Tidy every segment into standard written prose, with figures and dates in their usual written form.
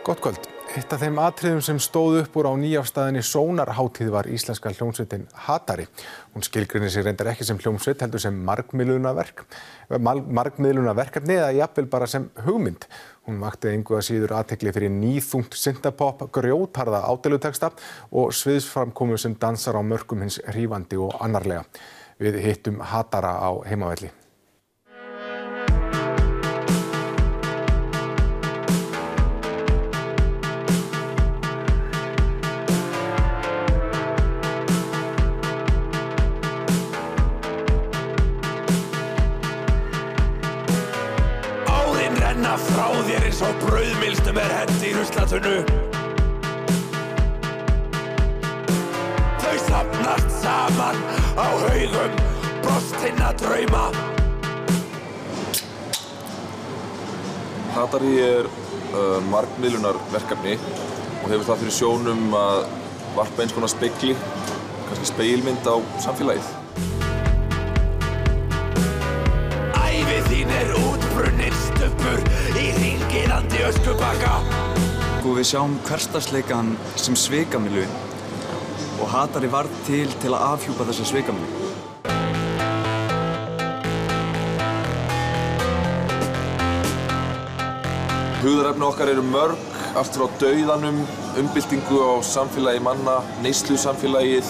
Gott kvöld. Eitt af þeim atriðum sem stóð upp úr á nýafstaðinni Sónarhátíð var íslenska hljómsveitin Hatari. Hún skilgreinir sig reyndar ekki sem hljómsveit heldur sem margmiðlunarverkefni eða jafnvel bara sem hugmynd. Hún vakti engu að síður athygli fyrir nýþungt synthpop, grjótharða ádeiluteksta og sviðsframkomu sem dansar á mörkum hins hrífandi og annarlega. Við hittum Hatara á heimavelli. Frá þér eins og brauðmylsnum hent í ruslatunnu. Þau safnast saman á haugum brostinna drauma. Hatari margmiðlunarverkefni og hefur það fyrir sjónum að varpa eins konar spegli, kannski spegilmynd á samfélagið. Ævi þín útbrunnin stubbur í hringiðandi öskubakka. Við sjáum hversdagsleikann sem svikamyllu og Hatari varð til að afhjúpa þessa svikamyllu. Hugðarefni okkar eru mörg, allt frá dauðanum, umbyltingu á samfélagi manna, neyslusamfélagið,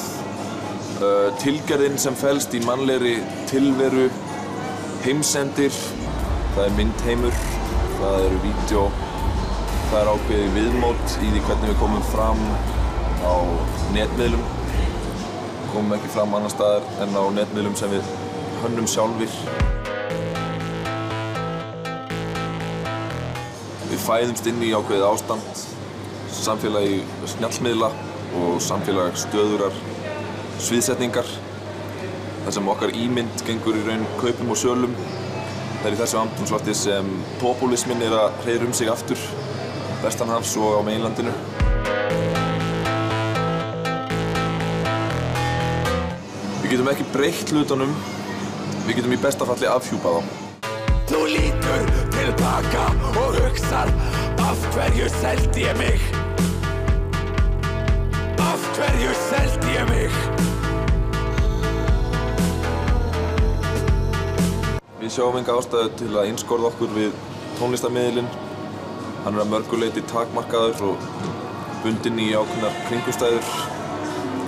tilgerðin sem felst í mannlegri tilveru, heimsendir, það myndheimur, það eru vídeó, það ákveðið viðmót í því hvernig við komum fram á netmiðlum. Komum ekki fram annar staðar en á netmiðlum sem við hönnum sjálfir. Við fæðumst inn í ákveðið ástand, samfélagi snjallmiðla og samfélag stöðurar sviðsetningar. Það sem okkar ímynd gengur í raun kaupum og sölum. Það í þessu andrúmslofti sem popúlisminn að hreyra sig aftur, vestanhafs og á meginlandinu. Við getum ekki breytt hlutunum, við getum í besta falli afhjúpað þá. Þú lítur tilbaka og hugsar, af hverju seldi ég mig? Af hverju seldi ég mig? Við sjáum enga ástæðu til að einskorða okkur við tónlistarmiðilinn. Hann að mörgu leyti takmarkaður og bundinn í ákveðnar kringumstæður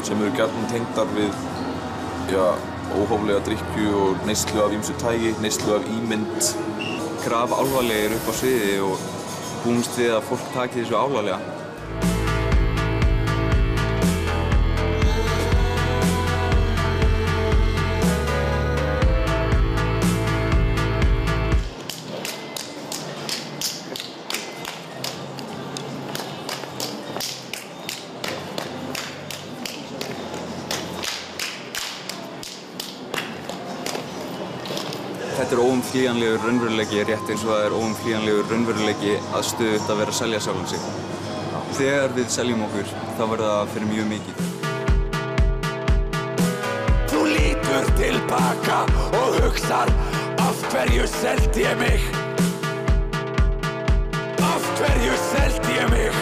sem eru gjarnan tengdar við óhóflega drykkju og neyslu af ýmsu tagi, neyslu af ímynd. Grafalvarlegir upp á sviði og búumst við að fólk taki þessu alvarlega. Þetta óumflýjanlegur raunveruleiki rétt eins og það óumflýjanlegur raunveruleiki að stöðugt að vera að selja sjálfan sig. Þegar við seljum okkur, þá verður það fyrir mjög mikið. Þú lítur tilbaka og hugsar, af hverju seldi ég mig? Af hverju seldi ég mig?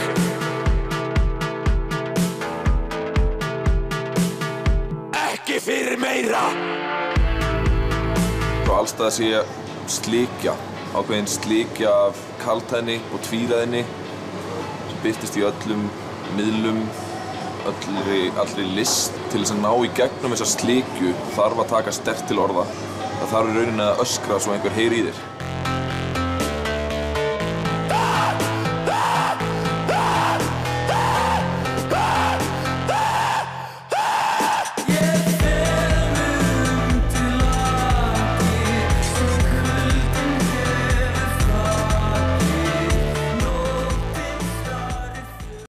Ekki fyrir meira! Og allstað sé slikja, ákveðin slikja af kaldhæðni og tvíræðni sem birtist í öllum miðlum, allri list. Til þess að ná í gegnum þessa slikju þarf að taka sterkt til orða. Það þarf í rauninni að öskra svo einhver heyri í þér.